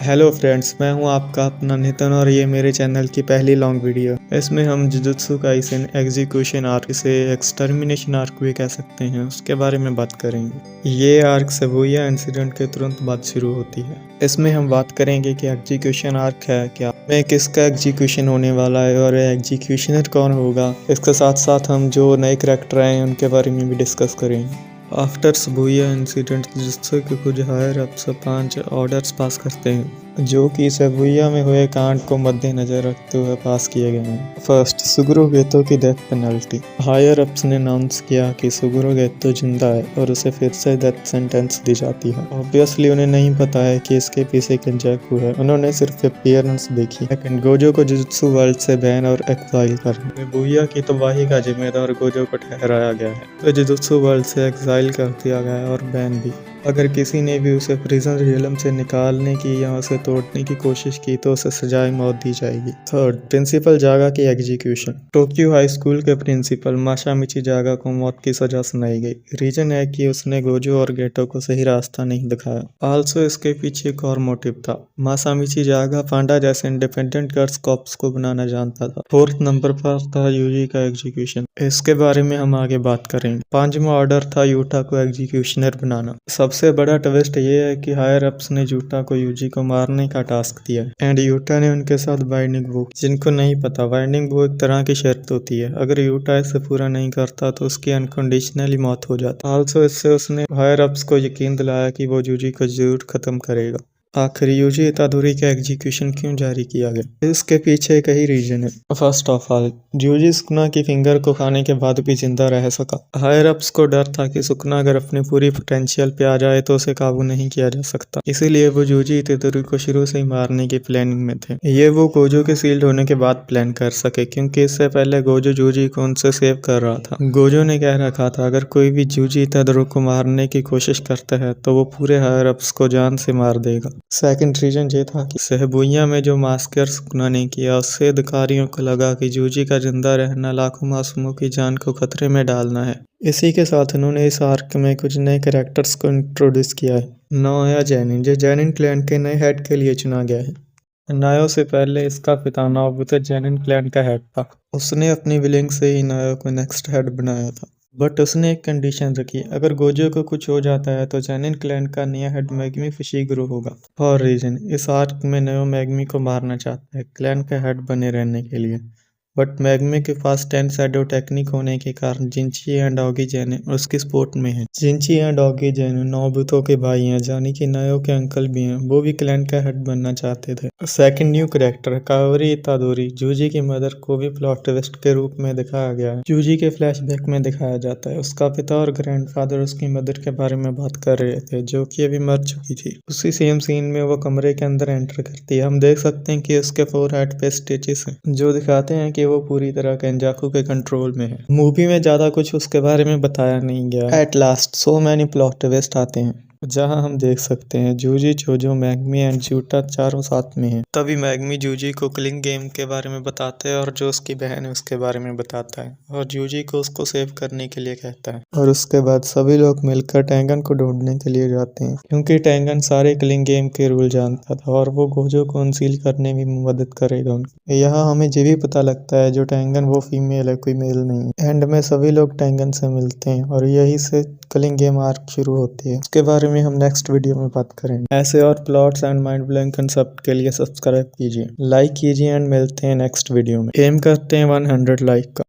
Hello friends, मैं हूं आपका अपना नितिन और ये मेरे चैनल की पहली लॉन्ग वीडियो। इसमें हम जुजुत्सु काइसेन एग्जीक्यूशन आर्क से एक्सटर्मिनेशन आर्क भी कह सकते हैं, उसके बारे में बात करेंगे। ये आर्क शिबुया इंसिडेंट के तुरंत बाद शुरू होती है। इसमें हम बात करेंगे कि एग्जीक्यूशन आर्क है क्या, में किसका एग्जीक्यूशन होने वाला है और एग्जीक्यूशनर कौन होगा। इसके साथ साथ हम जो नए करैक्टर आए हैं उनके बारे में भी डिस्कस करेंगे। आफ्टर शिबुया इंसिडेंट जुजुत्सु के कुछ हायर अप्स 5 ऑर्डर्स पास करते हैं जो कि शिबुया में हुए कांड को मद्देनजर रखते हुए पास किए गए हैं। फर्स्ट, सुगुरु गेतो की डेथ पेनल्टी। हायर अप्स ने अनाउंस किया कि सुगुरु गेतो जिंदा है और उसे फिर से डेथ सेंटेंस दी जाती है। ऑब्वियसली उन्हें नहीं पता है कि इसके पीछे किंजाकू है, उन्होंने सिर्फ अपीयरेंस देखी। लेकिन गोजो को जुजुत्सु वर्ल्ड से बैन और एक्साइल कर शिबुया की तबाही का जिम्मेदार गोजो को ठहराया गया है, तो जुजुत्सु वर्ल्ड से एक्साइल कर दिया गया है और बैन भी। अगर किसी ने भी उसे प्रिजन रियलम से निकालने की या उसे तोड़ने की कोशिश की तो उसे सजाए मौत दी जाएगी। थर्ड, प्रिंसिपल जागा की एग्जीक्यूशन। टोक्यो हाई स्कूल के प्रिंसिपल मासामिची जागा को मौत की सजा सुनाई गई। रीजन है कि उसने गोजो और गेटो को सही रास्ता नहीं दिखाया। आल्सो इसके पीछे एक और मोटिव था। मासामिची जागा पांडा जैसे इंडिपेंडेंट गर्ल्स कॉप्स को बनाना जानता था। फोर्थ नंबर पर था यूजी का एग्जीक्यूशन। इसके बारे में हम आगे बात करेंगे। पांचवा ऑर्डर था यूटा को एग्जीक्यूशनर बनाना। सबसे बड़ा ट्विस्ट ये है कि हायर अप्स ने यूटा को यूजी को मारने का टास्क दिया है एंड यूटा ने उनके साथ बाइंडिंग बुक। जिनको नहीं पता, बाइंडिंग बुक एक तरह की शर्त होती है, अगर यूटा इसे पूरा नहीं करता तो उसकी अनकंडीशनली मौत हो जाती। आल्सो इससे उसने हायर अप्स को यकीन दिलाया कि वो यूजी को जरूर खत्म करेगा। आखिर यूजी इतादोरी का एग्जीक्यूशन क्यों जारी किया गया, इसके पीछे कई रीजन है। फर्स्ट ऑफ ऑल, यूजी सुकना की फिंगर को खाने के बाद भी जिंदा रह सका। हायर अप्स को डर था कि सुकना अगर अपनी पूरी पोटेंशियल पे आ जाए तो उसे काबू नहीं किया जा सकता, इसीलिए वो यूजी इतादोरी को शुरू से ही मारने की प्लानिंग में थे। ये वो गोजो के सील्ड होने के बाद प्लान कर सके, क्योंकि इससे पहले गोजो यूजी को उनसे सेव कर रहा था। गोजो ने कह रखा था अगर कोई भी यूजी इतादोरी को मारने की कोशिश करता है तो वो पूरे हायर अप्स को जान से मार देगा। सेकंड रीजन ये था कि शिबुया में जो मास्कर सुकना ने किया, उससे अधिकारियों को लगा कि यूजी का जिंदा रहना लाखों मासूमों की जान को खतरे में डालना है। इसी के साथ उन्होंने इस आर्क में कुछ नए कैरेक्टर्स को इंट्रोड्यूस किया है। नाया जैनिन, जो जैनिन क्लैन के नए हेड के लिए चुना गया है। नायो से पहले इसका पिता नोबुतो जैनिन क्लैन का हेड था। उसने अपनी विलिंग से ही नायो को नेक्स्ट हेड बनाया था, बट उसने एक कंडीशन रखी, अगर गोजो को कुछ हो जाता है तो जैनिन क्लैन का नया हेड मैगमी फुशिगुरो होगा। और रीजन, इस आर्क में नायो मैगमी को मारना चाहता है क्लैन का हेड बने रहने के लिए, बट मैगमी के पास 10 शैडो टेक्निक होने के कारण जिंची एंड ऑगी जैनिन उसकी सपोर्ट में है। जिंची एंड ऑगी जैनिन नोबुतो के भाई हैं, जानी कि नायो के अंकल भी हैं, वो भी क्लैन का हेड बनना चाहते थे। Second new character Kaori Itadori, Yuji की मदर को भी प्लॉट ट्विस्ट के रूप में दिखाया गया है। यूजी के फ्लैशबैक में दिखाया जाता है उसका पिता और ग्रैंडफादर उसकी मदर के बारे में बात कर रहे थे, जो कि अभी मर चुकी थी। उसी सेम सीन में वो कमरे के अंदर एंटर करती है। हम देख सकते हैं कि उसके फोरहेड पे स्टिचेस हैं, जो दिखाते हैं कि वो पूरी तरह केंजाकू के कंट्रोल में है। मूवी में ज्यादा कुछ उसके बारे में बताया नहीं गया। At last so many plot twist आते हैं, जहां हम देख सकते हैं जूजी, जोजो, मैगमी एंड जूटा चारों साथ में हैं। तभी मैगमी जूजी को क्लिंग गेम के बारे में बताते हैं और जो उसकी बहन है उसके बारे में बताता है और जूजी को उसको सेव करने के लिए कहता है। और उसके बाद सभी लोग मिलकर टैंगन को ढूंढने के लिए जाते हैं, क्योंकि टैंगन सारे क्लिंग गेम के रूल जानता था और वो गोजो को अनसील करने में मदद करेगा उनकी। यहाँ हमें ये भी पता लगता है जो टैंगन वो फीमेल है, कोई मेल नहीं है। एंड में सभी लोग टैंगन से मिलते हैं और यही से क्लिंग गेम आर्क शुरू होती है। उसके बारे में हम नेक्स्ट वीडियो में बात करेंगे। ऐसे और plots and mind blowing concept के लिए सब्सक्राइब कीजिए, लाइक कीजिए एंड मिलते हैं नेक्स्ट वीडियो में। एम करते हैं 100 लाइक का।